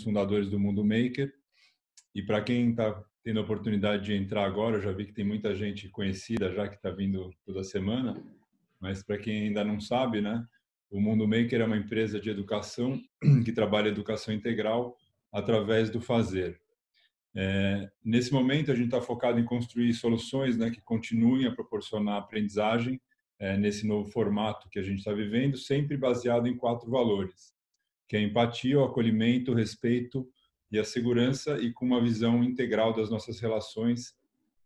fundadores do Mundo Maker. E para quem está tendo a oportunidade de entrar agora, eu já vi que tem muita gente conhecida já que está vindo toda semana, mas para quem ainda não sabe, né, o Mundo Maker é uma empresa de educação que trabalha educação integral através do fazer. Nesse momento, a gente está focado em construir soluções, né, que continuem a proporcionar aprendizagem nesse novo formato que a gente está vivendo, sempre baseado em 4 valores, que é a empatia, o acolhimento, o respeito e a segurança, e com uma visão integral das nossas relações,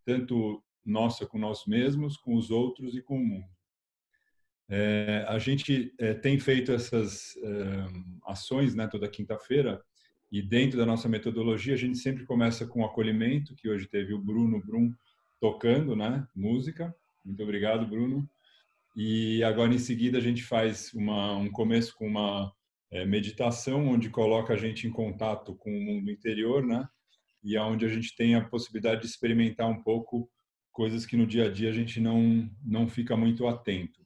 tanto nossa com nós mesmos, com os outros e com o mundo. A gente tem feito essas ações, né, toda quinta-feira, e dentro da nossa metodologia a gente sempre começa com o acolhimento, que hoje teve o Bruno Brum tocando, né, música. Muito obrigado, Bruno. E agora em seguida a gente faz um começo com uma meditação, onde coloca a gente em contato com o mundo interior, né, e onde a gente tem a possibilidade de experimentar um pouco coisas que no dia a dia a gente não fica muito atento.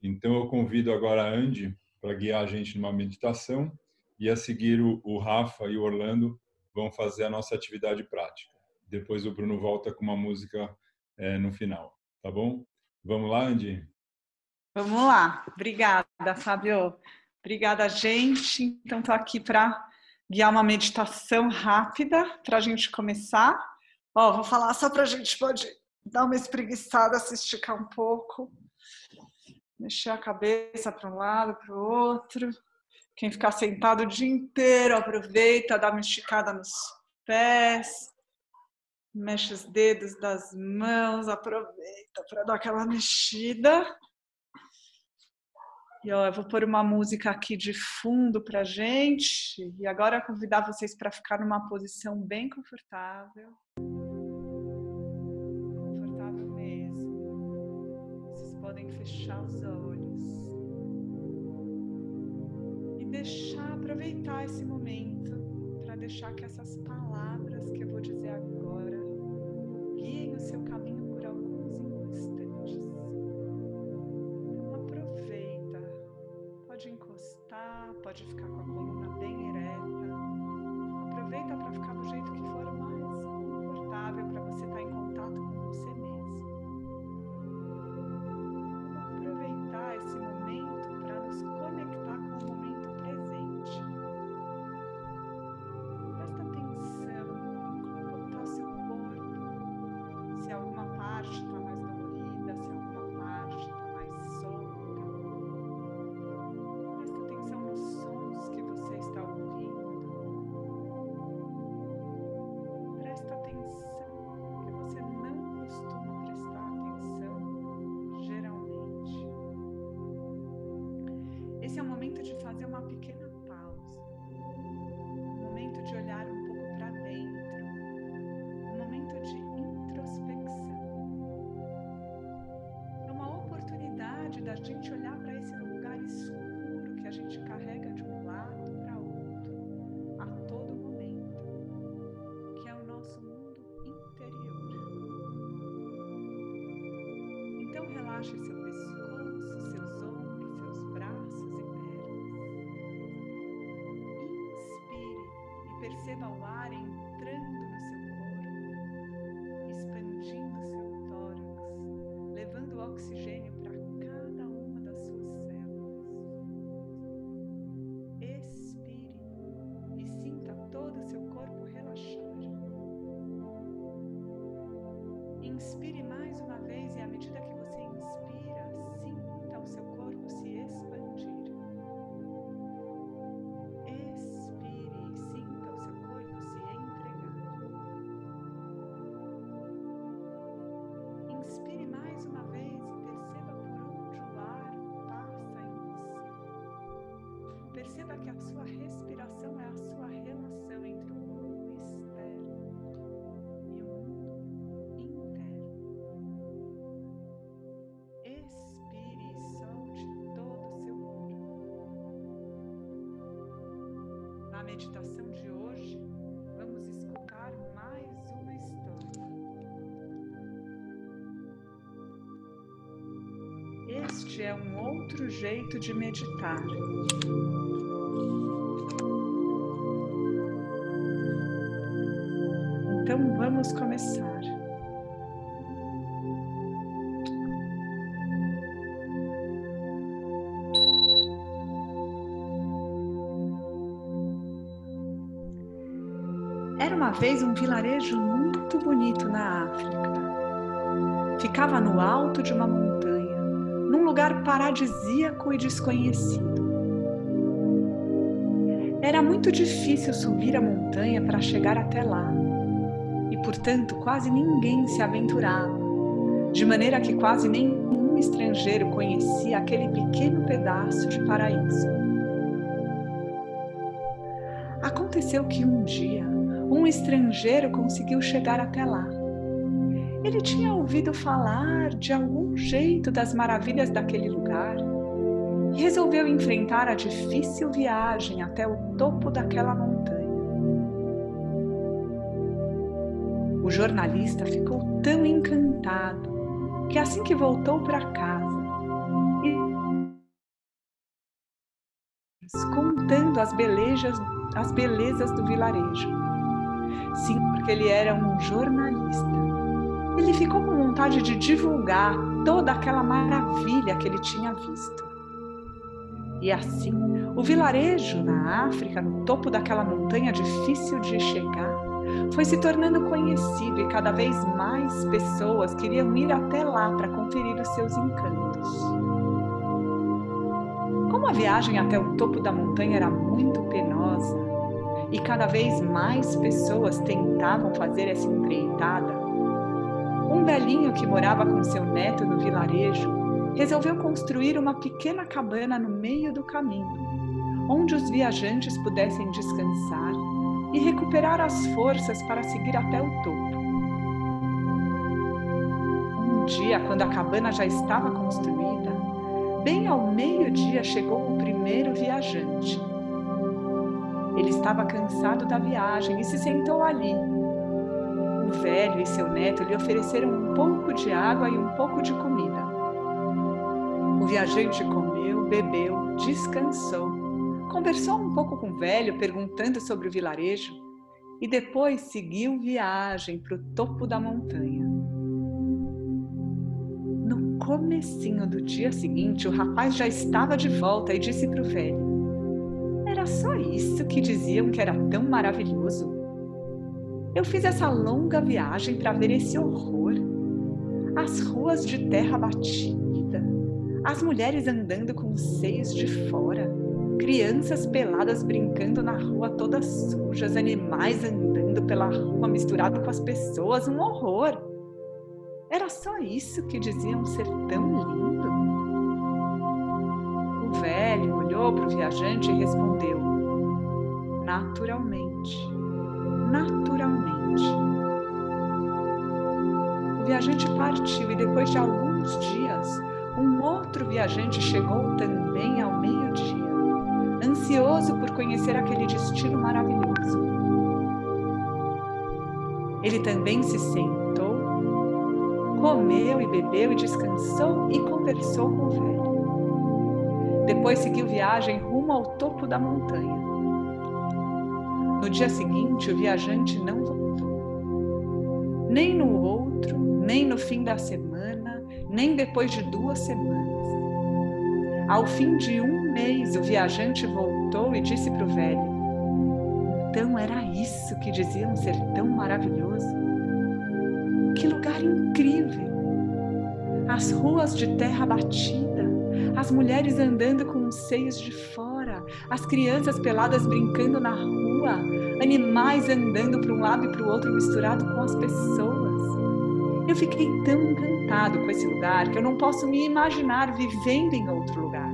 Então, eu convido agora a Andy para guiar a gente numa meditação, e a seguir o Rafa e o Orlando vão fazer a nossa atividade prática. Depois o Bruno volta com uma música no final, tá bom? Vamos lá, Andy? Vamos lá. Obrigada, Fábio. Obrigada, gente. Então, estou aqui para guiar uma meditação rápida para a gente começar. Vou falar só para a gente pode dar uma espreguiçada, se esticar um pouco. Mexer a cabeça para um lado, para o outro. Quem ficar sentado o dia inteiro, aproveita, dá uma esticada nos pés. Mexe os dedos das mãos, aproveita para dar aquela mexida. E eu vou pôr uma música aqui de fundo para a gente. E agora convidar vocês para ficar numa posição bem confortável. Confortável mesmo. Vocês podem fechar os olhos. E aproveitar esse momento para deixar que essas palavras que eu vou dizer agora guiem o seu caminho por alguns instantes. Então aproveita. Pode encostar, pode ficar com a coluna bem ereta. Aproveita para ficar do jeito que for mais confortável para você estar em contato com você mesmo. Vamos aproveitar esse momento para nos conectar com o momento presente. Presta atenção em como está o seu corpo, se alguma parte está mais dolorida, se alguma parte está mais solta. Sons que você está ouvindo. Presta atenção, que você não costuma prestar atenção, geralmente. Esse é o momento de fazer uma pequena pausa. Um momento de olhar um pouco para dentro. Um momento de introspecção. É uma oportunidade da gente olhar para esse lugar escuro que a gente carrega de um lado para outro, a todo momento, que é o nosso mundo interior. Então relaxe seu pescoço, seus ombros, seus braços e pernas. Inspire e perceba o ar entrando no seu corpo, expandindo seu tórax, levando oxigênio para cada uma das suas células. Expire e sinta todo o seu corpo relaxar. Inspire mais uma vez e à medida que você inspira, sinta o seu corpo se expandir. Expire e sinta o seu corpo se entregar. Inspire mais uma vez e perceba por onde o ar passa em você. Perceba que a sua respiração é a sua relação entre o mundo externo e o mundo interno. Expire e solte todo o seu corpo. Na meditação de hoje, vamos escutar mais uma história. Este é um outro jeito de meditar. Então vamos começar. Era uma vez um vilarejo muito bonito na África. Ficava no alto de uma montanha, num lugar paradisíaco e desconhecido. Era muito difícil subir a montanha para chegar até lá, e portanto quase ninguém se aventurava, de maneira que quase nenhum estrangeiro conhecia aquele pequeno pedaço de paraíso. Aconteceu que um dia, um estrangeiro conseguiu chegar até lá. Ele tinha ouvido falar de algum jeito das maravilhas daquele lugar e resolveu enfrentar a difícil viagem até o topo daquela montanha. O jornalista ficou tão encantado que assim que voltou para casa, contando as belezas do vilarejo. Sim, porque ele era um jornalista. Ele ficou com vontade de divulgar toda aquela maravilha que ele tinha visto. E assim, o vilarejo na África, no topo daquela montanha difícil de chegar, foi se tornando conhecido e cada vez mais pessoas queriam ir até lá para conferir os seus encantos. Como a viagem até o topo da montanha era muito penosa e cada vez mais pessoas tentavam fazer essa empreitada, um velhinho que morava com seu neto no vilarejo resolveu construir uma pequena cabana no meio do caminho, onde os viajantes pudessem descansar e recuperar as forças para seguir até o topo. Um dia, quando a cabana já estava construída, bem ao meio-dia chegou o primeiro viajante. Ele estava cansado da viagem e se sentou ali. O velho e seu neto lhe ofereceram um pouco de água e um pouco de comida. O viajante comeu, bebeu, descansou, conversou um pouco com o velho, perguntando sobre o vilarejo, e depois seguiu viagem para o topo da montanha. No comecinho do dia seguinte, o rapaz já estava de volta e disse para o velho: "Era só isso que diziam que era tão maravilhoso? Eu fiz essa longa viagem para ver esse horror. As ruas de terra batida, as mulheres andando com os seios de fora, crianças peladas brincando na rua todas sujas, animais andando pela rua misturado com as pessoas, um horror. Era só isso que diziam ser tão lindo?" O velho olhou para o viajante e respondeu: "Naturalmente, naturalmente." O viajante partiu e depois de alguns dias, um outro viajante chegou também ao meio-dia, ansioso por conhecer aquele destino maravilhoso. Ele também se sentou, comeu e bebeu e descansou e conversou com o velho. Depois seguiu viagem rumo ao topo da montanha. No dia seguinte, o viajante não voltou. Nem no outro, nem no fim da semana, nem depois de 2 semanas. Ao fim de 1 mês, o viajante voltou e disse para o velho: "Então era isso que diziam ser tão maravilhoso? Que lugar incrível! As ruas de terra batida, as mulheres andando com os seios de fora, as crianças peladas brincando na rua, animais andando para um lado e para o outro misturado com as pessoas. Eu fiquei tão encantado com esse lugar que eu não posso me imaginar vivendo em outro lugar.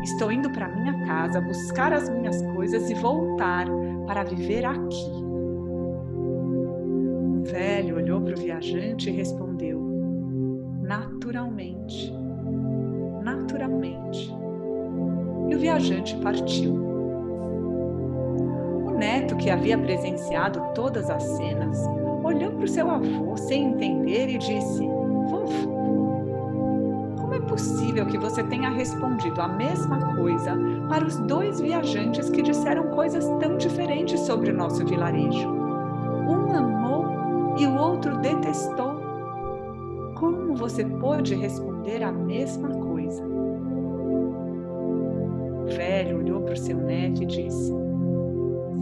Estou indo para minha casa buscar as minhas coisas e voltar para viver aqui." O velho olhou para o viajante e respondeu: "Naturalmente, naturalmente." E o viajante partiu. O neto, que havia presenciado todas as cenas, olhou para o seu avô sem entender e disse: "Vovô, como é possível que você tenha respondido a mesma coisa para os 2 viajantes que disseram coisas tão diferentes sobre o nosso vilarejo? Um amou e o outro detestou. Como você pôde responder a mesma coisa? O velho olhou para o seu neto e disse: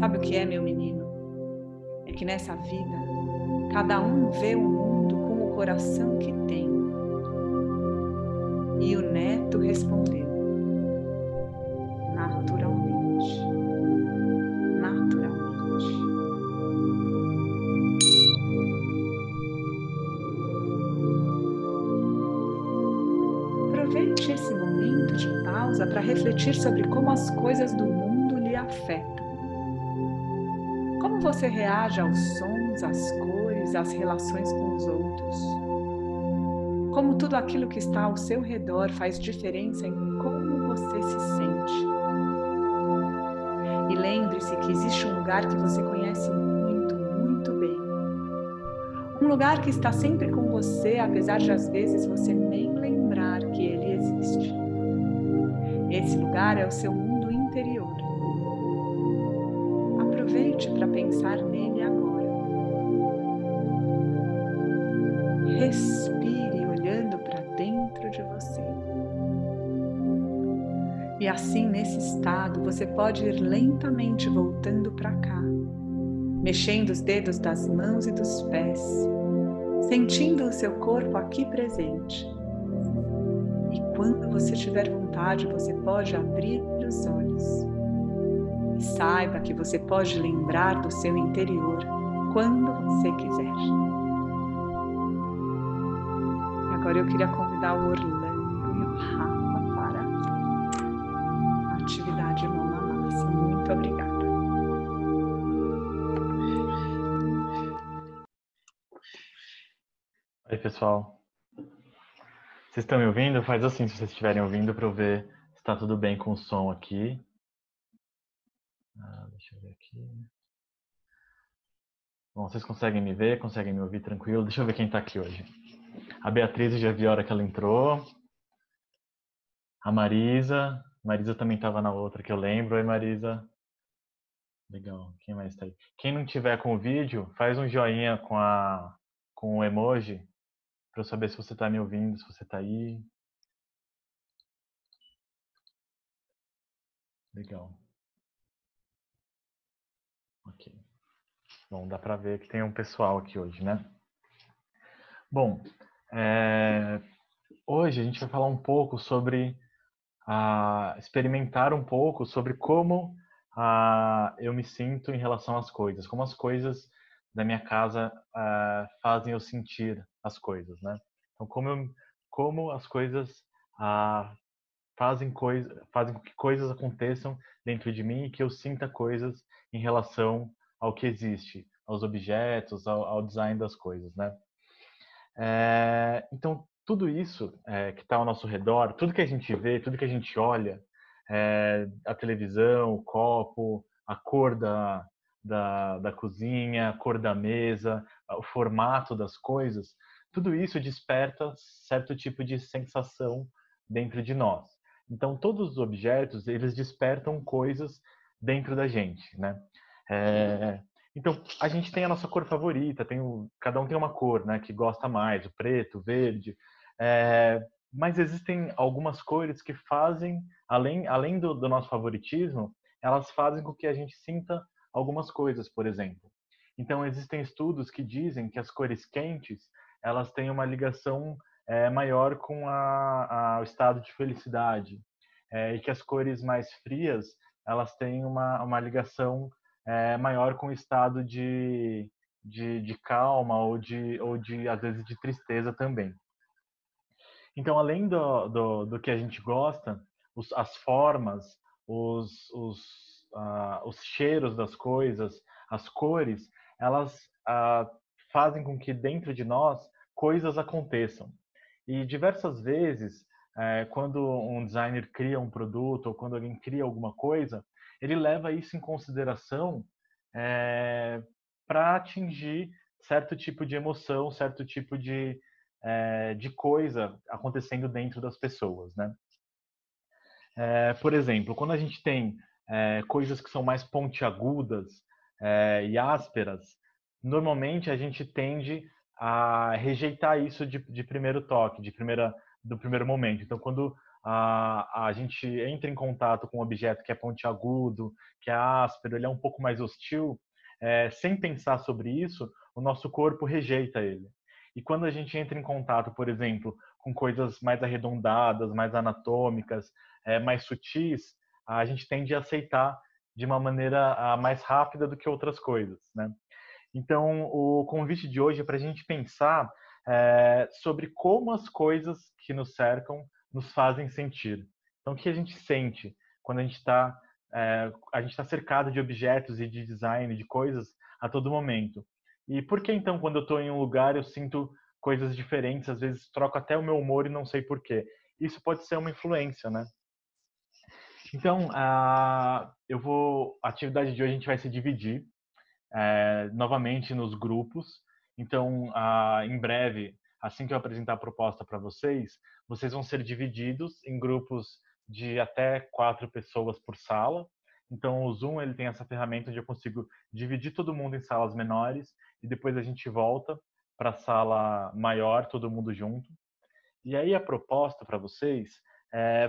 sabe o que é, meu menino? É que nessa vida, cada um vê o mundo com o coração que tem. E o neto respondeu: naturalmente, naturalmente. Aproveite esse momento de pausa para refletir sobre como as coisas do mundo lhe afetam. Como você reage aos sons, às cores, às relações com os outros? Como tudo aquilo que está ao seu redor faz diferença em como você se sente? E lembre-se que existe um lugar que você conhece muito, muito bem. Um lugar que está sempre com você, apesar de às vezes você nem lembrar que ele existe. Esse lugar é o seu mundo interior. Aproveite para pensar nele agora. Respire olhando para dentro de você. E assim, nesse estado, você pode ir lentamente voltando para cá, mexendo os dedos das mãos e dos pés, sentindo o seu corpo aqui presente. E quando você tiver vontade, você pode abrir os olhos. E saiba que você pode lembrar do seu interior quando você quiser. E agora eu queria convidar o Orlando e o Rafa para a atividade Mão na Massa. Muito obrigada. Oi, pessoal. Vocês estão me ouvindo? Faz assim se vocês estiverem ouvindo para eu ver se está tudo bem com o som aqui. Deixa eu ver aqui. Bom, vocês conseguem me ver? Conseguem me ouvir tranquilo? Deixa eu ver quem está aqui hoje. A Beatriz, eu já vi a hora que ela entrou. A Marisa. Marisa também estava na outra que eu lembro. Oi, Marisa. Legal. Quem mais está aí? Quem não tiver com o vídeo, faz um joinha com o emoji para eu saber se você está me ouvindo, se você está aí. Legal. Ok. Bom, dá para ver que tem um pessoal aqui hoje, né? Bom, hoje a gente vai falar um pouco sobre experimentar um pouco sobre como eu me sinto em relação às coisas, como as coisas da minha casa fazem eu sentir as coisas, né? Então, como as coisas fazem com que coisas aconteçam dentro de mim e que eu sinta coisas em relação ao que existe, aos objetos, ao design das coisas, né? Então, tudo isso que está ao nosso redor, tudo que a gente vê, tudo que a gente olha, a televisão, o copo, a cor da cozinha, a cor da mesa, o formato das coisas, tudo isso desperta certo tipo de sensação dentro de nós. Então, todos os objetos, eles despertam coisas dentro da gente, né? Então, a gente tem a nossa cor favorita, cada um tem uma cor, né, que gosta mais, o preto, o verde, mas existem algumas cores que fazem, além do nosso favoritismo, elas fazem com que a gente sinta algumas coisas, por exemplo. Então, existem estudos que dizem que as cores quentes, elas têm uma ligação maior com o estado de felicidade, e que as cores mais frias, elas têm uma ligação maior com o estado de calma ou de às vezes de tristeza também. Então, além do que a gente gosta, as formas, os cheiros das coisas, as cores, elas fazem com que dentro de nós coisas aconteçam. E diversas vezes, quando um designer cria um produto ou quando alguém cria alguma coisa, ele leva isso em consideração para atingir certo tipo de emoção, certo tipo de coisa acontecendo dentro das pessoas, né? Por exemplo, quando a gente tem coisas que são mais pontiagudas e ásperas, normalmente a gente tende a rejeitar isso de primeiro toque, do primeiro momento. Então, quando a gente entra em contato com um objeto que é pontiagudo, que é áspero, ele é um pouco mais hostil, sem pensar sobre isso, o nosso corpo rejeita ele. E quando a gente entra em contato, por exemplo, com coisas mais arredondadas, mais anatômicas, mais sutis, a gente tende a aceitar de uma maneira mais rápida do que outras coisas, né? Então, o convite de hoje é para a gente pensar sobre como as coisas que nos cercam nos fazem sentir. Então, o que a gente sente quando a gente está cercado de objetos e de design, de coisas a todo momento. E por que então, quando eu estou em um lugar, eu sinto coisas diferentes, às vezes troco até o meu humor e não sei por quê. Isso pode ser uma influência, né? Então, a atividade de hoje a gente vai se dividir novamente nos grupos. Então, em breve, assim que eu apresentar a proposta para vocês, vocês vão ser divididos em grupos de até 4 pessoas por sala. Então, o Zoom ele tem essa ferramenta onde eu consigo dividir todo mundo em salas menores e depois a gente volta para a sala maior, todo mundo junto. E aí a proposta para vocês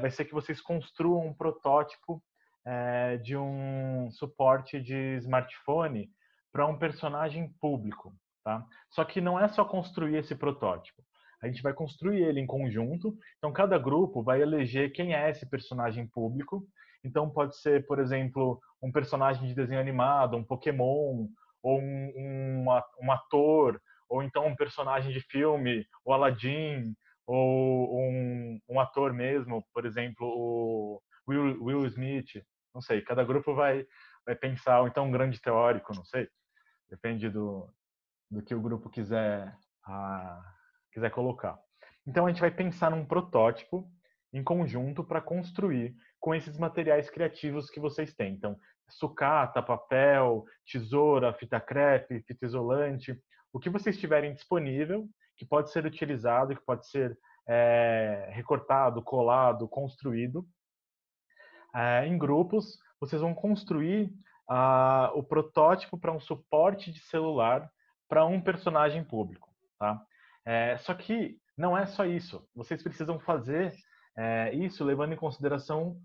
vai ser que vocês construam um protótipo de um suporte de smartphone para um personagem público, tá? Só que não é só construir esse protótipo. A gente vai construir ele em conjunto. Então cada grupo vai eleger quem é esse personagem público. Então pode ser, por exemplo, um personagem de desenho animado, um Pokémon, ou um ator, ou então um personagem de filme, o Aladdin, ou um ator mesmo, por exemplo, o Will Smith, não sei, cada grupo vai pensar, ou então um grande teórico, não sei, depende do que o grupo quiser colocar. Então a gente vai pensar num protótipo em conjunto para construir com esses materiais criativos que vocês têm. Então, sucata, papel, tesoura, fita crepe, fita isolante, o que vocês tiverem disponível, que pode ser utilizado, que pode ser recortado, colado, construído. Em grupos, vocês vão construir o protótipo para um suporte de celular para um personagem público. Tá? Só que não é só isso. Vocês precisam fazer isso levando em consideração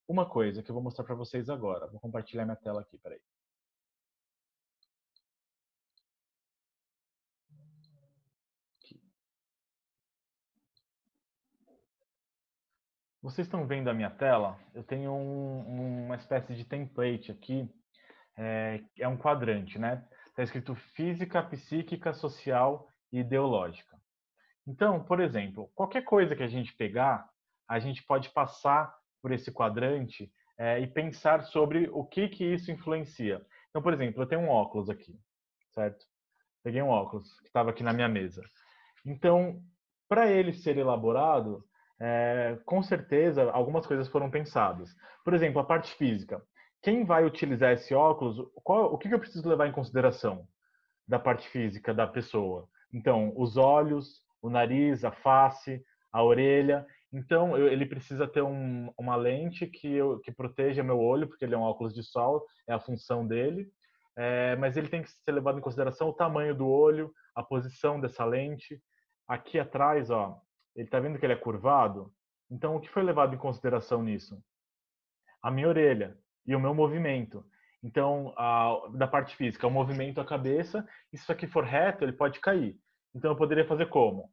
uma coisa que eu vou mostrar para vocês agora. Vou compartilhar minha tela aqui, peraí. Vocês estão vendo a minha tela? Eu tenho uma espécie de template aqui, é um quadrante, né? Está escrito física, psíquica, social e ideológica. Então, por exemplo, qualquer coisa que a gente pegar, a gente pode passar por esse quadrante e pensar sobre o que isso influencia. Então, por exemplo, eu tenho um óculos aqui, certo? Peguei um óculos que estava aqui na minha mesa. Então, para ele ser elaborado, com certeza algumas coisas foram pensadas. Por exemplo, a parte física. Quem vai utilizar esse óculos, o que eu preciso levar em consideração da parte física da pessoa? Então, os olhos, o nariz, a face, a orelha. Então, ele precisa ter uma lente que proteja meu olho, porque ele é um óculos de sol, é a função dele. Mas ele tem que ser levado em consideração o tamanho do olho, a posição dessa lente. Aqui atrás, ó, ele está vendo que ele é curvado? Então, o que foi levado em consideração nisso? A minha orelha e o meu movimento. Então, da parte física, o movimento da cabeça, e se isso aqui for reto, ele pode cair. Então, eu poderia fazer como?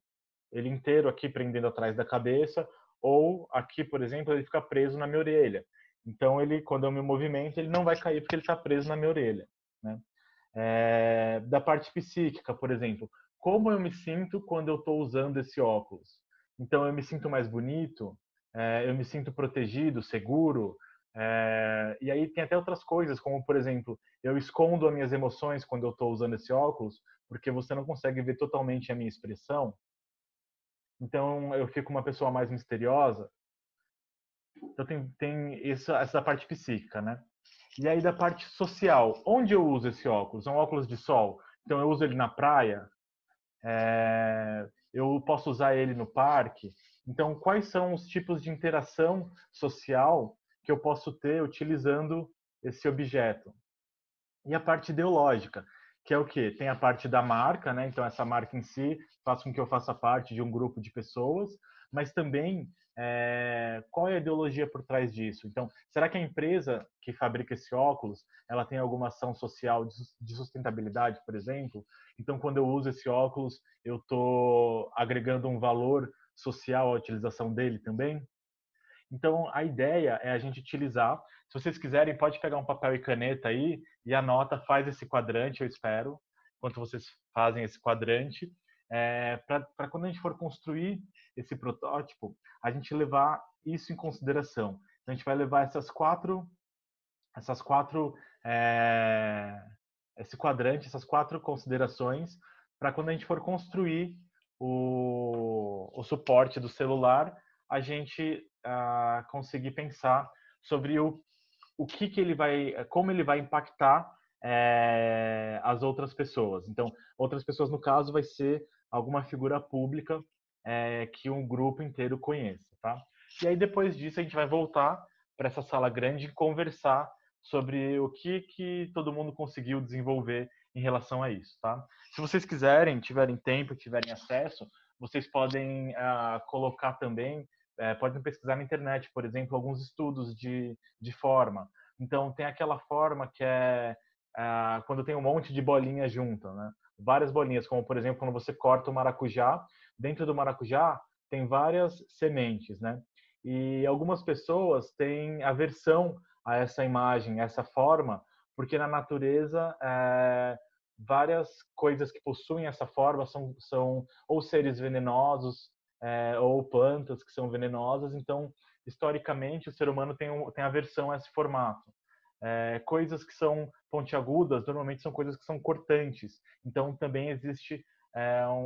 Ele inteiro aqui prendendo atrás da cabeça, ou aqui, por exemplo, ele fica preso na minha orelha. Então, quando eu me movimento, ele não vai cair porque ele está preso na minha orelha. Né? Da parte psíquica, por exemplo, como eu me sinto quando eu estou usando esse óculos? Então, eu me sinto mais bonito, eu me sinto protegido, seguro, e aí tem até outras coisas, como, por exemplo, eu escondo as minhas emoções quando eu estou usando esse óculos, porque você não consegue ver totalmente a minha expressão. Então, eu fico uma pessoa mais misteriosa. Então, tem essa parte psíquica, né? E aí, da parte social, onde eu uso esse óculos? É um óculos de sol. Então, eu uso ele na praia, eu posso usar ele no parque. Então, quais são os tipos de interação social que eu posso ter utilizando esse objeto? E a parte ideológica. que é o quê? Tem a parte da marca, né? Então, essa marca em si faz com que eu faça parte de um grupo de pessoas, mas também qual é a ideologia por trás disso? Então, será que a empresa que fabrica esse óculos, ela tem alguma ação social de sustentabilidade, por exemplo? Então, quando eu uso esse óculos, eu estou agregando um valor social à utilização dele também? Então, a ideia é a gente utilizar. Se vocês quiserem, pode pegar um papel e caneta aí e anota, faz esse quadrante, eu espero, enquanto vocês fazem esse quadrante, para quando a gente for construir esse protótipo, a gente levar isso em consideração. Então, a gente vai levar esse quadrante, essas quatro considerações, para quando a gente for construir o suporte do celular, a gente conseguir pensar sobre o que ele vai, como ele vai impactar as outras pessoas. Então, outras pessoas, no caso, vai ser alguma figura pública que um grupo inteiro conheça, tá? E aí, depois disso, a gente vai voltar para essa sala grande e conversar sobre o que todo mundo conseguiu desenvolver em relação a isso, tá? Se vocês quiserem, tiverem tempo, tiverem acesso, vocês podem colocar também, podem pesquisar na internet, por exemplo, alguns estudos de forma. Então, tem aquela forma que é quando tem um monte de bolinhas juntas, né? Várias bolinhas, como, por exemplo, quando você corta o maracujá, dentro do maracujá tem várias sementes, né? E algumas pessoas têm aversão a essa imagem, a essa forma, porque na natureza várias coisas que possuem essa forma são ou seres venenosos ou plantas que são venenosas. Então, historicamente, o ser humano tem aversão a esse formato. Coisas que são pontiagudas normalmente são coisas que são cortantes. Então, também existe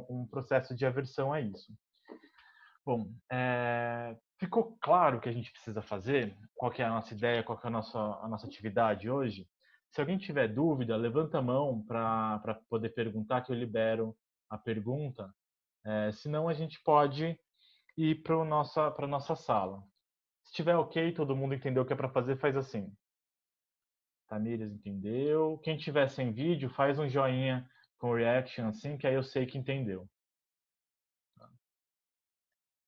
um processo de aversão a isso. Bom, ficou claro o que a gente precisa fazer? Qual que é a nossa ideia? Qual que é a nossa atividade hoje? Se alguém tiver dúvida, levanta a mão para poder perguntar, que eu libero a pergunta. Senão, a gente pode ir para a nossa sala. Se estiver ok, todo mundo entendeu o que é para fazer, faz assim. Tamires entendeu. Quem tiver sem vídeo, faz um joinha com reaction assim, que aí eu sei que entendeu.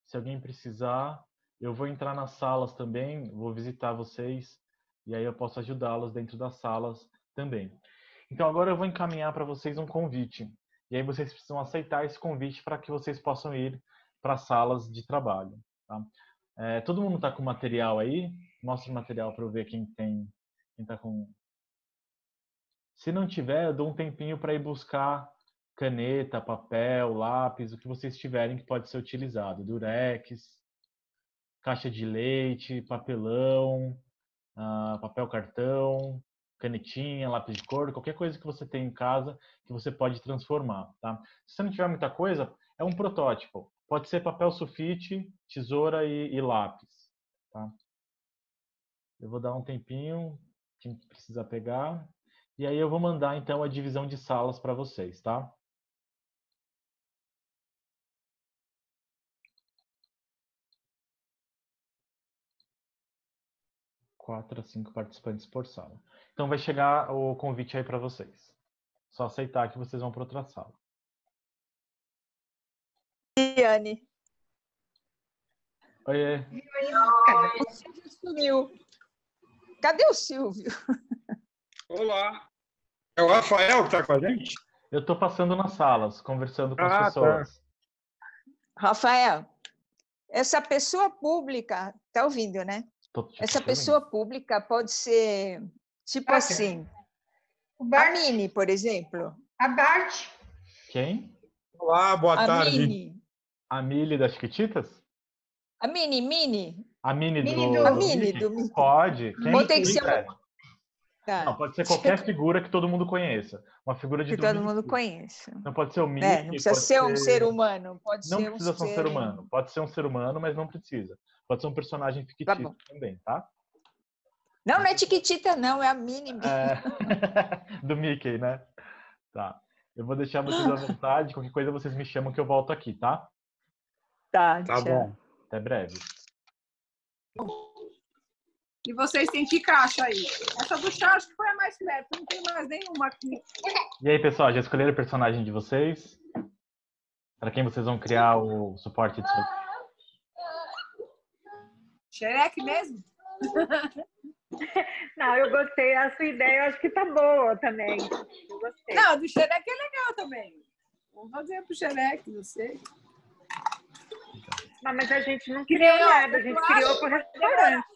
Se alguém precisar, eu vou entrar nas salas também, vou visitar vocês e aí eu posso ajudá-los dentro das salas também. Então agora eu vou encaminhar para vocês um convite. E aí vocês precisam aceitar esse convite para que vocês possam ir para as salas de trabalho. Tá? Todo mundo está com material aí? Mostra o material para eu ver quem está com. Se não tiver, eu dou um tempinho para ir buscar caneta, papel, lápis, o que vocês tiverem que pode ser utilizado. Durex, caixa de leite, papelão, papel cartão, canetinha, lápis de cor, qualquer coisa que você tem em casa que você pode transformar, tá? Se você não tiver muita coisa, é um protótipo. Pode ser papel sulfite, tesoura e lápis, tá? Eu vou dar um tempinho, quem precisar pegar, e aí eu vou mandar então a divisão de salas para vocês, tá? 4 a 5 participantes por sala. Então vai chegar o convite aí para vocês. Só aceitar que vocês vão para outra sala. Liane. Oiê. O Silvio sumiu. Cadê o Silvio? Olá. É o Rafael que está com a gente? Eu estou passando nas salas, conversando com as pessoas. Tá. Rafael, essa pessoa pública, tá ouvindo, né? Essa pessoa pública pode ser, tipo assim, a Mini, por exemplo. A Bart. Quem? Olá, boa tarde. Mini. A Mili das Chiquititas? A Mini. A Mini do Mickey? Pode. Quem Ou tem que ser Tá. Não, pode ser qualquer figura que todo mundo conheça. Uma figura de que todo mundo conheça. Não pode ser o Mickey. Não precisa ser um ser humano. Não precisa ser um ser humano. Pode ser um ser humano, mas não precisa. Pode ser um personagem fictício também, tá? Não é Chiquitita, não. É a Mini. Do Mickey, né? Tá. Eu vou deixar vocês à vontade. Qualquer coisa vocês me chamam que eu volto aqui, tá? Tá bom. Até breve. E vocês têm que caixa aí. Essa do chá acho que foi a mais perto. Não tem mais nenhuma aqui. E aí, pessoal, já escolheram o personagem de vocês? Para quem vocês vão criar o suporte de Xereque mesmo? Não, eu gostei. A sua ideia eu acho que tá boa também. Eu gostei. Não, do xereque é legal também. Vamos fazer pro xereque, não sei. Não, mas a gente não criou nada. A gente criou pro restaurante.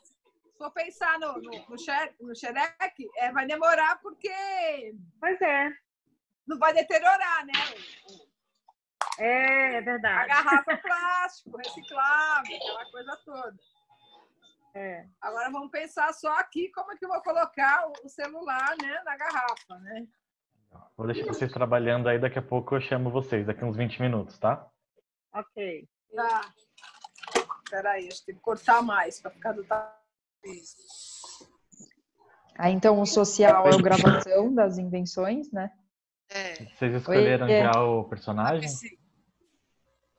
Se for pensar no xereque, vai demorar porque... Pois é. Não vai deteriorar, né? É A verdade. garrafa plástico, reciclável, aquela coisa toda. É. Agora vamos pensar só aqui como é que eu vou colocar o celular, né, na garrafa, né? Vou deixar vocês trabalhando aí, daqui a pouco eu chamo vocês, daqui uns 20 minutos, tá? Ok. Tá. Espera aí, acho que tem que cortar mais para ficar do tamanho. Então, o social é a gravação das invenções, né? Vocês escolheram Oi, já o personagem?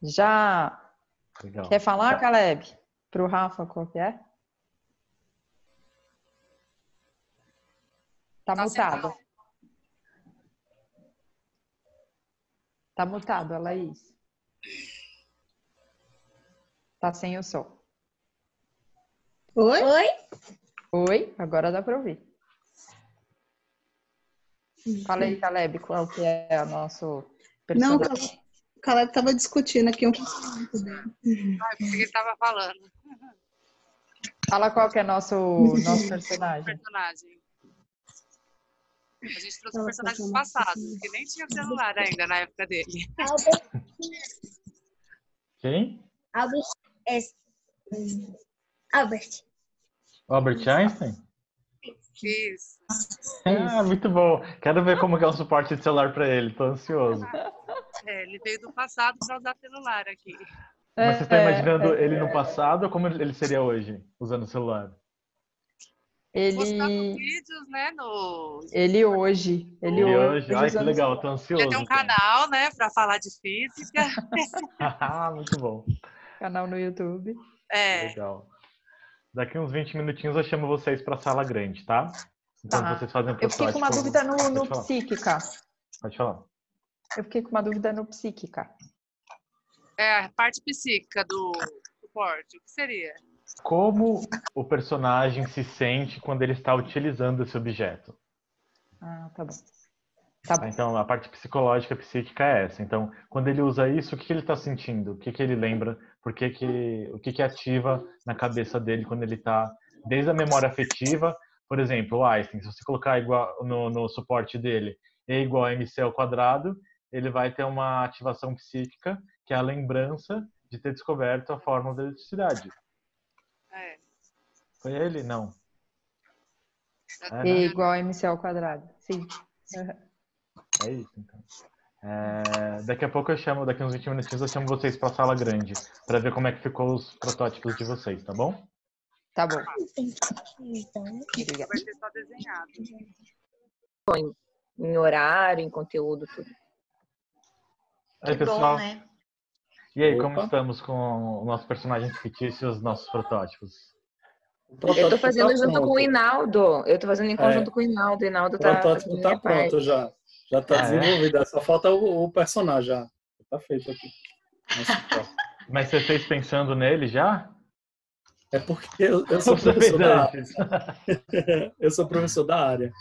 Já. Legal. Quer falar, Caleb? Pro Rafa, qual que é? Tá mutado. Tá mutado, a Laís. Tá sem o som. Oi? Oi, agora dá para ouvir. Fala aí, Caleb, qual que é o nosso Não, personagem? o Caleb estava discutindo aqui um pensamento dele. Porque ele estava falando. Fala qual que é nosso personagem. A gente trouxe um personagem do passado, que nem tinha celular ainda na época dele. Quem? Albert. Albert Einstein? Isso. Ah, muito bom. Quero ver como que é o suporte de celular para ele. Tô ansioso. Ele veio do passado para usar celular aqui. Mas você está imaginando ele no passado ou como ele seria hoje, usando o celular? Postando vídeos, né? Ele hoje. Ai, que legal, tô ansioso. Já tem um canal, né, para falar de física. Muito bom. Canal no YouTube. Legal. Daqui uns 20 minutinhos eu chamo vocês para a sala grande, tá? Então vocês fazem o Eu fiquei com uma dúvida no psíquica. Pode falar. Eu fiquei com uma dúvida no psíquica. É a parte psíquica do suporte. O que seria? Como o personagem se sente quando ele está utilizando esse objeto? Ah, tá bom. Tá bom. Então, a parte psicológica, psíquica é essa. Então, quando ele usa isso, o que ele está sentindo? O que ele lembra? O que ativa na cabeça dele quando ele está... Desde a memória afetiva, por exemplo, o Einstein, se você colocar igual no suporte dele, E igual a mc ao quadrado, ele vai ter uma ativação psíquica, que é a lembrança de ter descoberto a fórmula da eletricidade. Foi ele? Não. E igual a mc ao quadrado. Sim. É isso, então. Daqui a pouco daqui uns 20 minutinhos eu chamo vocês para a sala grande, para ver como é que ficou os protótipos de vocês, tá bom? Tá bom. Obrigada. Vai ser só desenhado. Em horário, em conteúdo, tudo. Aí, pessoal. Bom, né? E aí, como estamos com os nossos personagens fictícios e os nossos protótipos? Eu tô fazendo junto com o Hinaldo. Eu tô fazendo em conjunto com o Hinaldo. O Hinaldo tá. O protótipo tá pronto já. Já tá desenvolvido. Só falta o personagem já. Tá feito aqui. Mas você fez pensando nele já? É porque eu sou professor da área. Eu sou professor da área.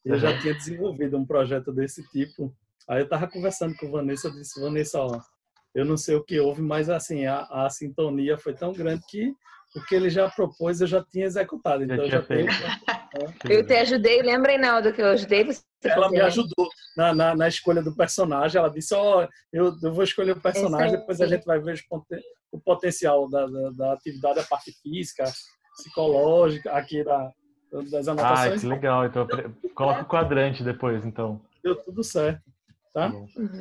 E eu já tinha desenvolvido um projeto desse tipo. Aí eu tava conversando com Vanessa, eu disse, Vanessa, ó, eu não sei o que houve, mas assim, a sintonia foi tão grande que o que ele já propôs eu já tinha executado. Então eu já tenho... Eu te ajudei, lembra, Hinaldo, que eu ajudei você? Ela me ajudou na escolha do personagem. Ela disse, ó, eu vou escolher o personagem, depois a gente vai ver o potencial da atividade, a parte física, psicológica, aqui das anotações. Ah, que legal. Então coloca o quadrante depois, então. Deu tudo certo, tá?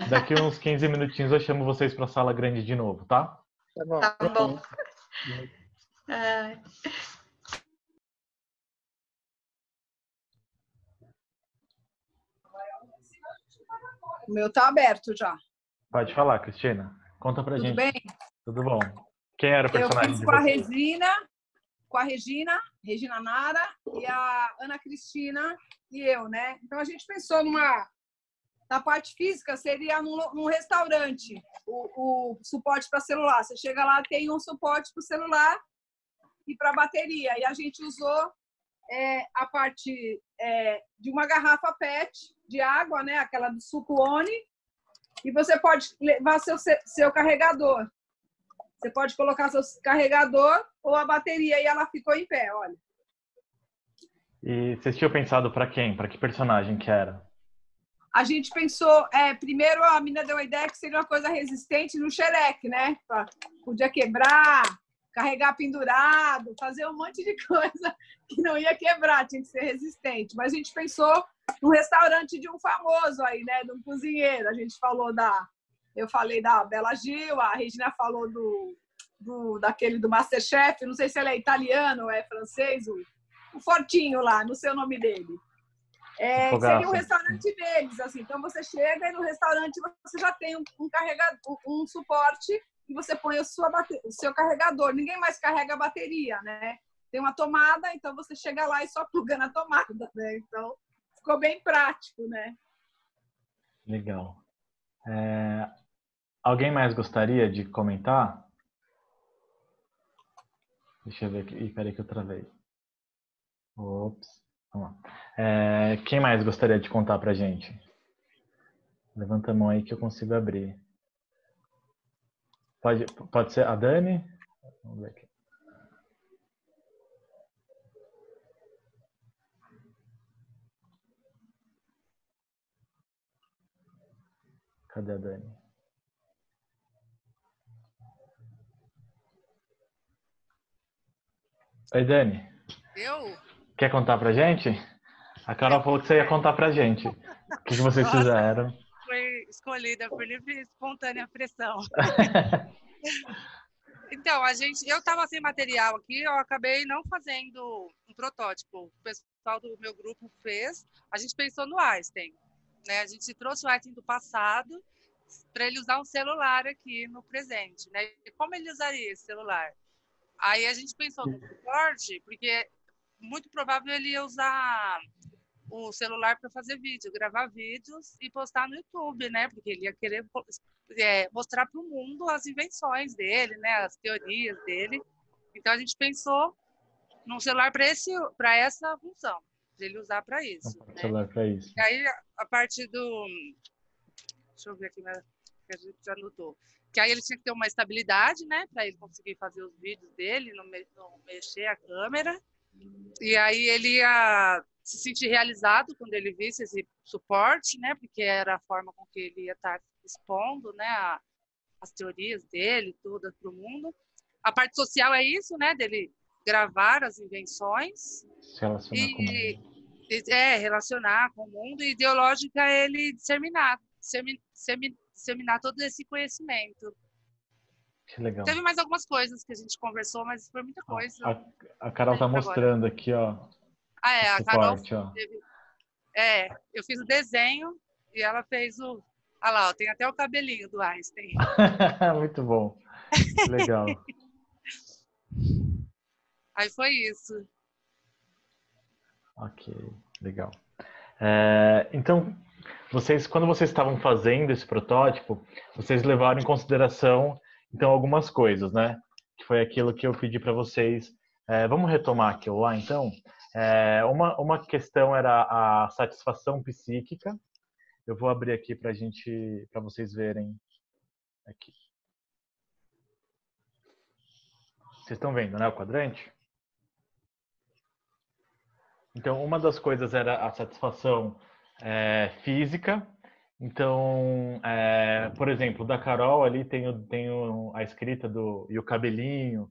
Daqui uns 15 minutinhos eu chamo vocês para a sala grande de novo, tá? Tá bom. Tá bom. O meu tá aberto já. Pode falar, Cristina. Conta pra gente. Tudo bem? Tudo bom. Quem era o personagem? Eu fiz com a resina com a Regina Nara e a Ana Cristina e eu, né? Então a gente pensou na parte física seria num restaurante o suporte para celular. Você chega lá, tem um suporte para o celular e para a bateria. E a gente usou a parte de uma garrafa PET de água, né? Aquela do suco Oni, e você pode levar seu carregador. Você pode colocar seu carregador ou a bateria e ela ficou em pé, olha. E vocês tinham pensado para quem? Para que personagem que era? A gente pensou, primeiro a menina deu a ideia que seria uma coisa resistente no xereque, né? Podia quebrar, carregar pendurado, fazer um monte de coisa que não ia quebrar, tinha que ser resistente. Mas a gente pensou no restaurante de um famoso aí, né? De um cozinheiro. A gente falou eu falei da Bela Gil, a Regina falou daquele do Masterchef, não sei se ele é italiano ou é francês, o fortinho lá, não sei o nome dele. Seria um restaurante deles, assim. Então você chega e no restaurante você já tem um carregador, um suporte, e você põe o seu carregador. Ninguém mais carrega a bateria, né? Tem uma tomada, então você chega lá e só pluga na tomada, né? Então ficou bem prático, né? Legal. Alguém mais gostaria de comentar? Deixa eu ver aqui. Peraí que eu travei. Ops. Vamos lá. Quem mais gostaria de contar pra gente? Levanta a mão aí que eu consigo abrir. Pode ser a Dani? Vamos ver aqui. Cadê a Dani? Oi, Dani. Eu? Quer contar pra gente? A Carol falou que você ia contar pra gente. O que vocês fizeram? Foi escolhida por livre e espontânea pressão. Então, eu estava sem material aqui, eu acabei não fazendo um protótipo. O pessoal do meu grupo fez. A gente pensou no Einstein, né? A gente trouxe o Einstein do passado para ele usar um celular aqui no presente, né? E como ele usaria esse celular? Aí a gente pensou no suporte, porque muito provável ele ia usar o celular para fazer vídeo, gravar vídeos e postar no YouTube, né? Porque ele ia querer mostrar para o mundo as invenções dele, né? As teorias dele. Então a gente pensou num celular para essa função, de ele usar para isso. Né? Celular para isso. E aí a parte do, deixa eu ver aqui, que a gente já anotou. Que aí ele tinha que ter uma estabilidade, né? Para ele conseguir fazer os vídeos dele, não mexer a câmera. E aí ele ia se sentir realizado quando ele visse esse suporte, né? Porque era a forma com que ele ia estar expondo, né? As teorias dele, tudo para o mundo. A parte social é isso, né? Dele gravar as invenções. Se relacionar com o mundo. Relacionar com o mundo. E ideológica é ele disseminar todo esse conhecimento. Que legal. Teve mais algumas coisas que a gente conversou, mas foi muita coisa. A Carol está mostrando agora aqui, ó. A Carol teve... eu fiz o desenho e ela fez o... Olha lá, ó, tem até o cabelinho do Einstein. Muito bom. Legal. Aí foi isso. Ok, legal. Então, quando vocês estavam fazendo esse protótipo, vocês levaram em consideração, então, algumas coisas, né? Que foi aquilo que eu pedi para vocês. Vamos retomar aquilo lá, então? Uma questão era a satisfação psíquica. Eu vou abrir aqui para vocês verem aqui. Vocês estão vendo, né, o quadrante? Então, uma das coisas era a satisfação física. Então, por exemplo, da Carol ali tem a escrita e o cabelinho.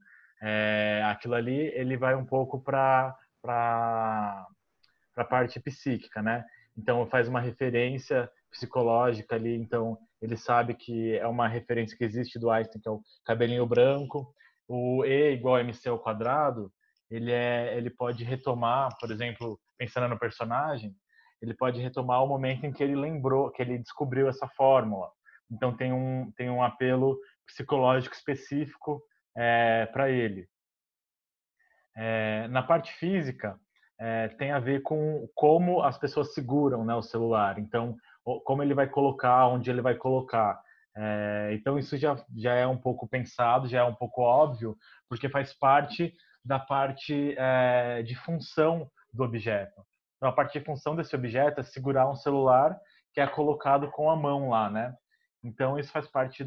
Aquilo ali, ele vai um pouco para a parte psíquica, né? Então, faz uma referência psicológica ali. Então, ele sabe que é uma referência que existe do Einstein, que é o cabelinho branco. O E igual a MC ao quadrado, ele pode retomar, por exemplo, pensando no personagem, ele pode retomar o momento em que ele lembrou, que ele descobriu essa fórmula. Então, tem um apelo psicológico específico para ele. Na parte física, tem a ver com como as pessoas seguram, né, o celular. Então, como ele vai colocar, onde ele vai colocar. Então, isso já é um pouco pensado, já é um pouco óbvio, porque faz parte da parte de função do objeto. Então, a parte de função desse objeto é segurar um celular que é colocado com a mão lá, né? Então, isso faz parte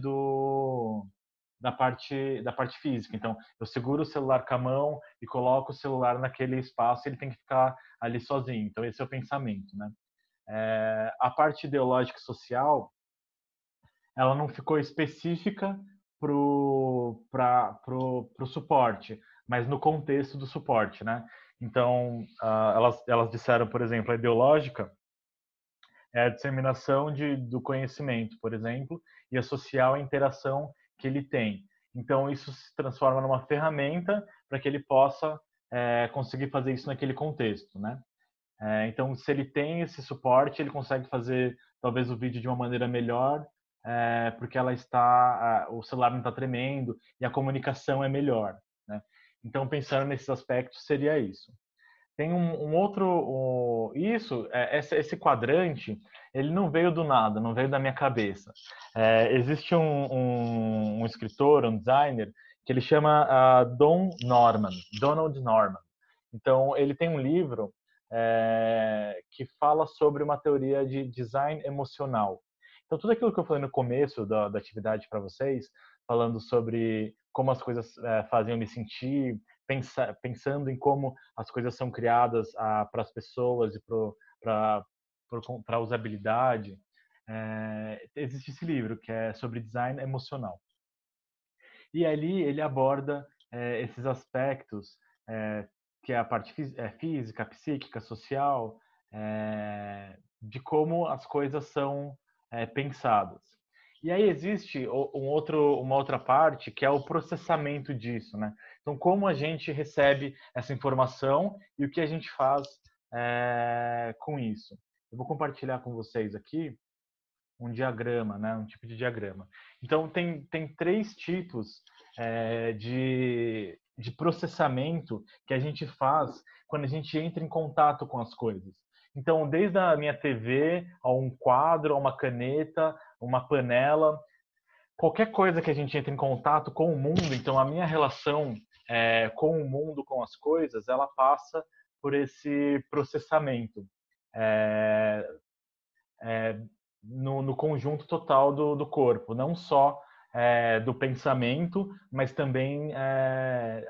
da parte física. Então, eu seguro o celular com a mão e coloco o celular naquele espaço e ele tem que ficar ali sozinho. Então, esse é o pensamento, né? A parte ideológica e social, ela não ficou específica pro suporte, mas no contexto do suporte, né? Então, elas disseram, por exemplo, a ideológica é a disseminação do conhecimento, por exemplo, e a social é a interação que ele tem. Então, isso se transforma numa ferramenta para que ele possa conseguir fazer isso naquele contexto, né? Então, se ele tem esse suporte, ele consegue fazer talvez o vídeo de uma maneira melhor, porque o celular não está tremendo e a comunicação é melhor, né? Então, pensando nesses aspectos, seria isso. Tem um outro... esse quadrante, ele não veio do nada, não veio da minha cabeça. Existe um escritor, um designer, que ele chama Donald Norman. Então, ele tem um livro que fala sobre uma teoria de design emocional. Então, tudo aquilo que eu falei no começo da atividade para vocês, falando sobre como as coisas fazem eu me sentir, pensando em como as coisas são criadas para as pessoas e para a usabilidade, existe esse livro que é sobre design emocional. E ali ele aborda esses aspectos que é a parte física, psíquica, social, de como as coisas são pensadas. E aí existe uma outra parte que é o processamento disso, né? Então, como a gente recebe essa informação e o que a gente faz com isso. Eu vou compartilhar com vocês aqui um diagrama, né? Um tipo de diagrama. Então, tem 3 tipos de processamento que a gente faz quando a gente entra em contato com as coisas. Então, desde a minha TV, a um quadro, a uma caneta, uma panela, qualquer coisa que a gente entra em contato com o mundo, então a minha relação com o mundo, com as coisas, ela passa por esse processamento no conjunto total do corpo, não só do pensamento, mas também,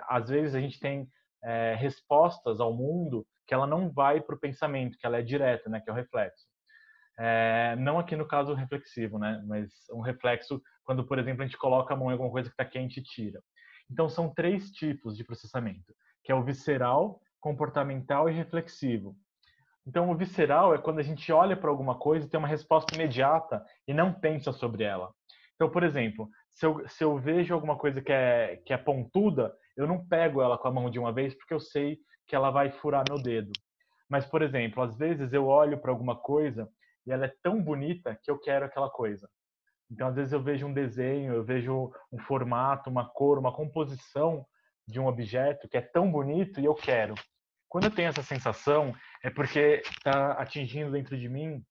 às vezes, a gente tem respostas ao mundo que ela não vai para o pensamento, que ela é direta, né, que é o reflexo. Não aqui no caso reflexivo, né, mas um reflexo quando, por exemplo, a gente coloca a mão em alguma coisa que está quente e tira. Então, são 3 tipos de processamento, que é o visceral, comportamental e reflexivo. Então, o visceral é quando a gente olha para alguma coisa e tem uma resposta imediata e não pensa sobre ela. Então, por exemplo, se eu vejo alguma coisa que é pontuda, eu não pego ela com a mão de uma vez porque eu sei que ela vai furar meu dedo. Mas, por exemplo, às vezes eu olho para alguma coisa e ela é tão bonita que eu quero aquela coisa. Então, às vezes eu vejo um desenho, eu vejo um formato, uma cor, uma composição de um objeto que é tão bonito e eu quero. Quando eu tenho essa sensação, é porque está atingindo dentro de mim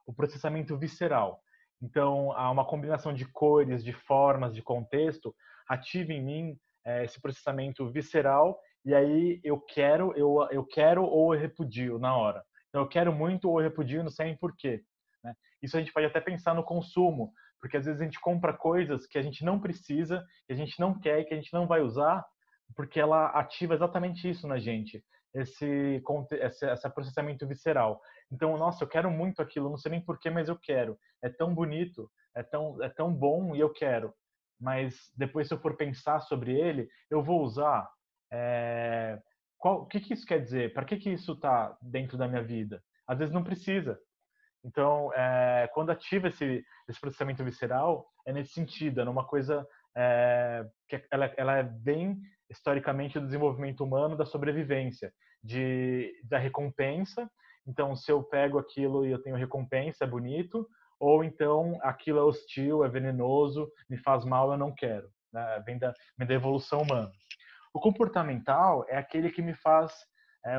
o processamento visceral. Então, há uma combinação de cores, de formas, de contexto, ativa em mim esse processamento visceral, e aí eu quero ou eu repudio na hora. Então, eu quero muito ou eu repudio, não sei por quê. Né? Isso a gente pode até pensar no consumo, porque às vezes a gente compra coisas que a gente não precisa, que a gente não quer e que a gente não vai usar, porque ela ativa exatamente isso na gente, esse processamento visceral. Então, nossa, eu quero muito aquilo, não sei nem porquê, mas eu quero. É tão bonito, é tão bom e eu quero. Mas depois, se eu for pensar sobre ele, eu vou usar. O que isso quer dizer? Para que isso está dentro da minha vida? Às vezes não precisa. Então, quando ativa esse processamento visceral, é nesse sentido, é numa coisa que ela é bem historicamente do desenvolvimento humano, da sobrevivência, da recompensa. Então, se eu pego aquilo e eu tenho recompensa, é bonito, ou então aquilo é hostil, é venenoso, me faz mal, eu não quero. Né? Vem da evolução humana. O comportamental é aquele que me faz,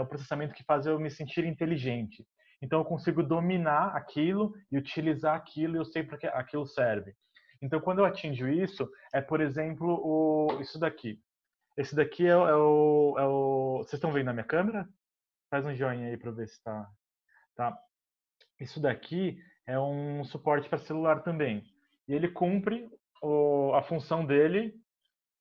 o processamento que faz eu me sentir inteligente. Então, eu consigo dominar aquilo e utilizar aquilo e eu sei para que aquilo serve. Então, quando eu atinjo isso, por exemplo, isso daqui. Esse daqui Vocês estão vendo na minha câmera? Faz um joinha aí para eu ver se está... Tá. Isso daqui é um suporte para celular também. E ele cumpre a função dele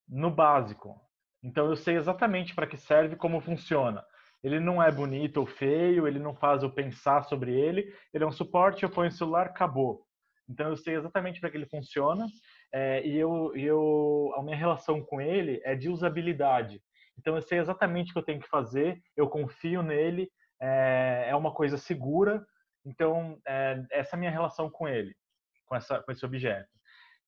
no básico. Então, eu sei exatamente para que serve e como funciona. Ele não é bonito ou feio, ele não faz eu pensar sobre ele. Ele é um suporte, eu ponho o celular, acabou. Então, eu sei exatamente para que ele funciona. A minha relação com ele é de usabilidade. Então, eu sei exatamente o que eu tenho que fazer, eu confio nele, é uma coisa segura. Então, essa é a minha relação com ele, com esse objeto.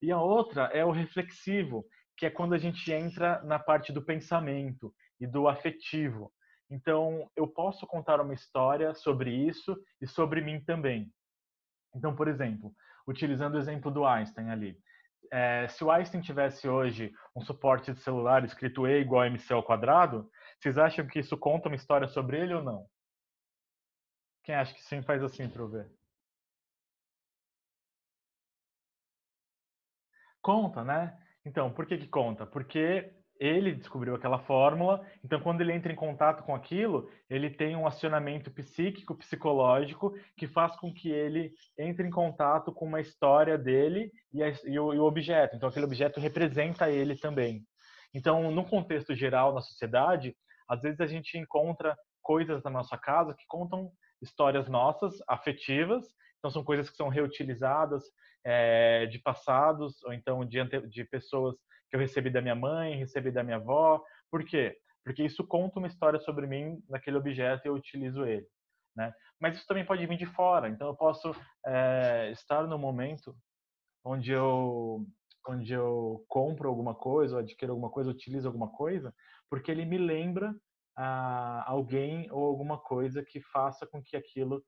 E a outra é o reflexivo, que é quando a gente entra na parte do pensamento e do afetivo. Então, eu posso contar uma história sobre isso e sobre mim também. Então, por exemplo, utilizando o exemplo do Einstein ali. Se o Einstein tivesse hoje um suporte de celular escrito E igual a MC ao quadrado, vocês acham que isso conta uma história sobre ele ou não? Quem acha que sim, faz assim para eu ver. Conta, né? Então, por que conta? Porque ele descobriu aquela fórmula, então quando ele entra em contato com aquilo, ele tem um acionamento psíquico, psicológico, que faz com que ele entre em contato com uma história dele e o objeto. Então aquele objeto representa ele também. Então, no contexto geral, na sociedade, às vezes a gente encontra coisas na nossa casa que contam histórias nossas, afetivas, então são coisas que são reutilizadas de passados, ou então de pessoas que eu recebi da minha mãe, recebi da minha avó. Por quê? Porque isso conta uma história sobre mim naquele objeto e eu utilizo ele, né? Mas isso também pode vir de fora. Então eu posso estar no momento onde eu compro alguma coisa, ou adquiro alguma coisa, utilizo alguma coisa, porque ele me lembra alguém ou alguma coisa que faça com que aquilo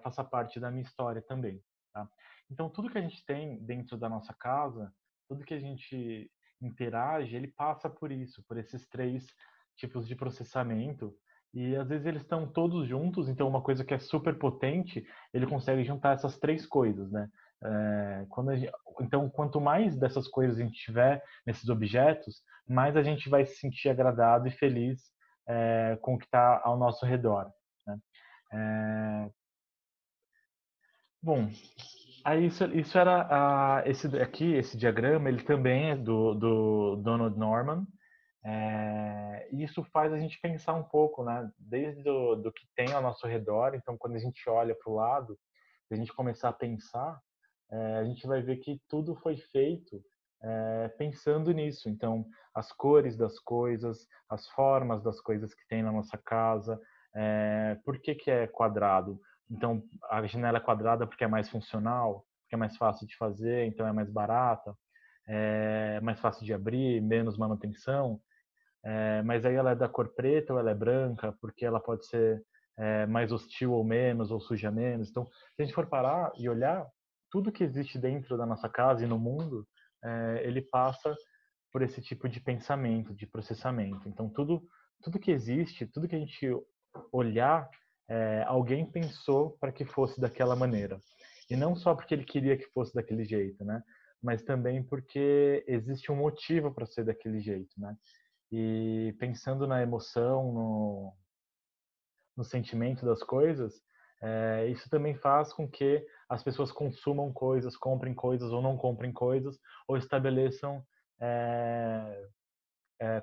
faça parte da minha história também. Tá? Então, tudo que a gente tem dentro da nossa casa, tudo que a gente interage, ele passa por isso, por esses 3 tipos de processamento. E às vezes eles estão todos juntos, então uma coisa que é super potente, ele consegue juntar essas 3 coisas, né? Então, quanto mais dessas coisas a gente tiver nesses objetos, mais a gente vai se sentir agradado e feliz com o que está ao nosso redor, né? Bom, aí isso era esse diagrama, ele também é do Donald Norman. E isso faz a gente pensar um pouco, né? Desde do que tem ao nosso redor. Então, quando a gente olha para o lado, a gente começar a pensar, a gente vai ver que tudo foi feito pensando nisso. Então, as cores das coisas, as formas das coisas que tem na nossa casa, por que é quadrado? Então, a janela é quadrada porque é mais funcional, porque é mais fácil de fazer, então é mais barata, é mais fácil de abrir, menos manutenção. Mas aí ela é da cor preta ou ela é branca, porque ela pode ser mais hostil ou menos, ou suja menos. Então, se a gente for parar e olhar, tudo que existe dentro da nossa casa e no mundo, ele passa por esse tipo de pensamento, de processamento. Então, tudo que existe, tudo que a gente olhar, alguém pensou para que fosse daquela maneira. E não só porque ele queria que fosse daquele jeito, né? Mas também porque existe um motivo para ser daquele jeito, né? E pensando na emoção, no sentimento das coisas, isso também faz com que as pessoas consumam coisas, comprem coisas ou não comprem coisas, ou estabeleçam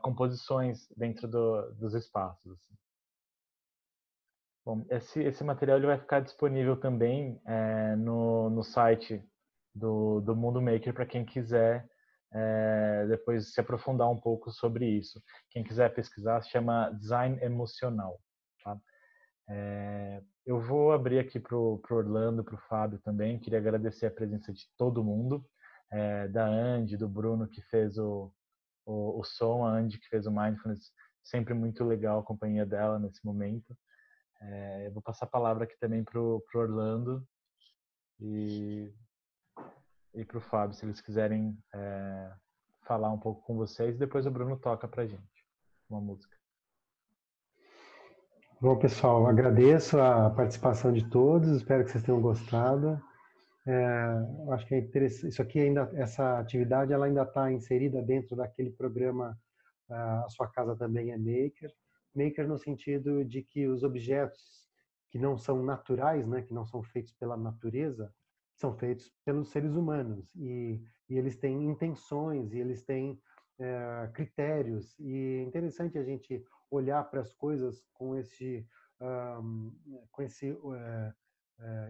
composições dentro dos espaços. Assim. Bom, esse material ele vai ficar disponível também no site do Mundo Maker para quem quiser depois se aprofundar um pouco sobre isso. Quem quiser pesquisar, se chama Design Emocional. Tá? Eu vou abrir aqui para o Orlando, para o Fábio também. Queria agradecer a presença de todo mundo, da Andy, do Bruno, que fez o som, a Andy, que fez o Mindfulness. Sempre muito legal a companhia dela nesse momento. Eu vou passar a palavra aqui também para o Orlando e para o Fábio, se eles quiserem falar um pouco com vocês. Depois o Bruno toca para a gente. uma música. Bom, pessoal, agradeço a participação de todos, espero que vocês tenham gostado. Eu acho que é interessante, isso aqui ainda, essa atividade ela ainda está inserida dentro daquele programa A Sua Casa Também é Maker. Maker no sentido de que os objetos que não são naturais, né, que não são feitos pela natureza, são feitos pelos seres humanos e eles têm intenções e eles têm critérios, e é interessante a gente olhar para as coisas com esse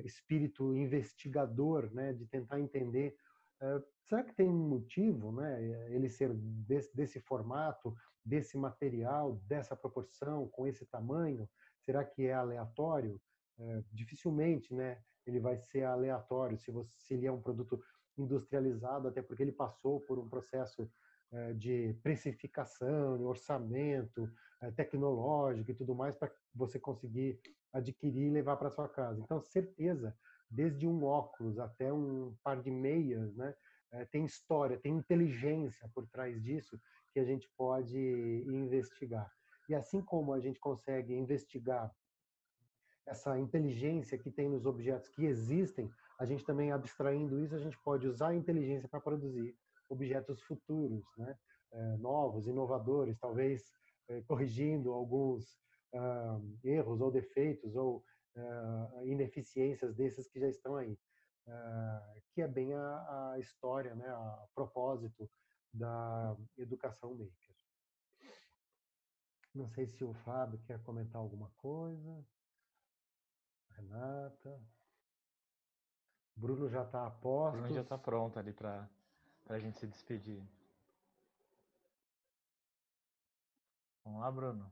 espírito investigador, né, de tentar entender, será que tem um motivo, né, ele ser desse formato, desse material, dessa proporção, com esse tamanho? Será que é aleatório? Dificilmente, né, ele vai ser aleatório se ele é um produto industrializado, até porque ele passou por um processo de precificação, orçamento tecnológico e tudo mais para você conseguir adquirir e levar para sua casa. Então, certeza, desde um óculos até um par de meias, né, tem história, tem inteligência por trás disso que a gente pode investigar. E assim como a gente consegue investigar essa inteligência que tem nos objetos que existem, a gente também, abstraindo isso, a gente pode usar a inteligência para produzir objetos futuros, né? Novos, inovadores, talvez corrigindo alguns erros ou defeitos ou ineficiências desses que já estão aí. Que é bem a história, né? A propósito da educação maker. Não sei se o Fábio quer comentar alguma coisa. Renata. Bruno já está a postos. Bruno já está pronto ali para a gente se despedir. Vamos lá, Bruno.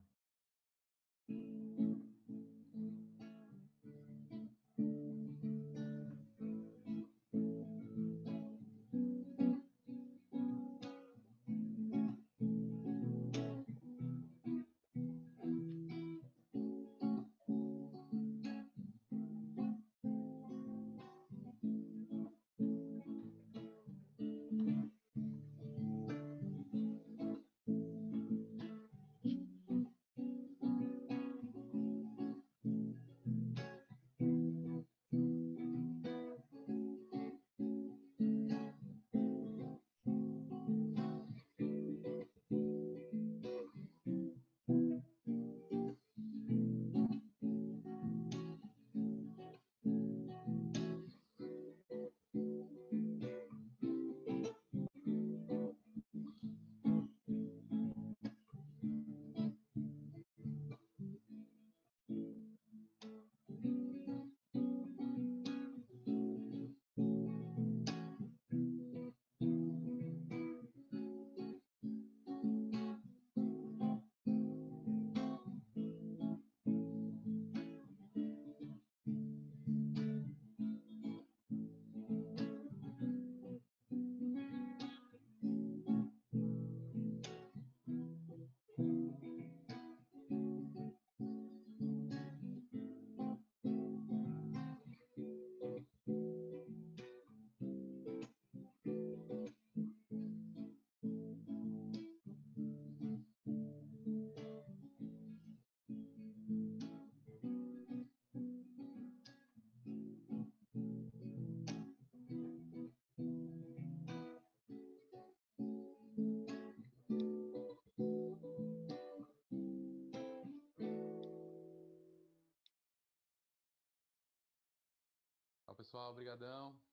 Tchau, pessoal. Obrigadão.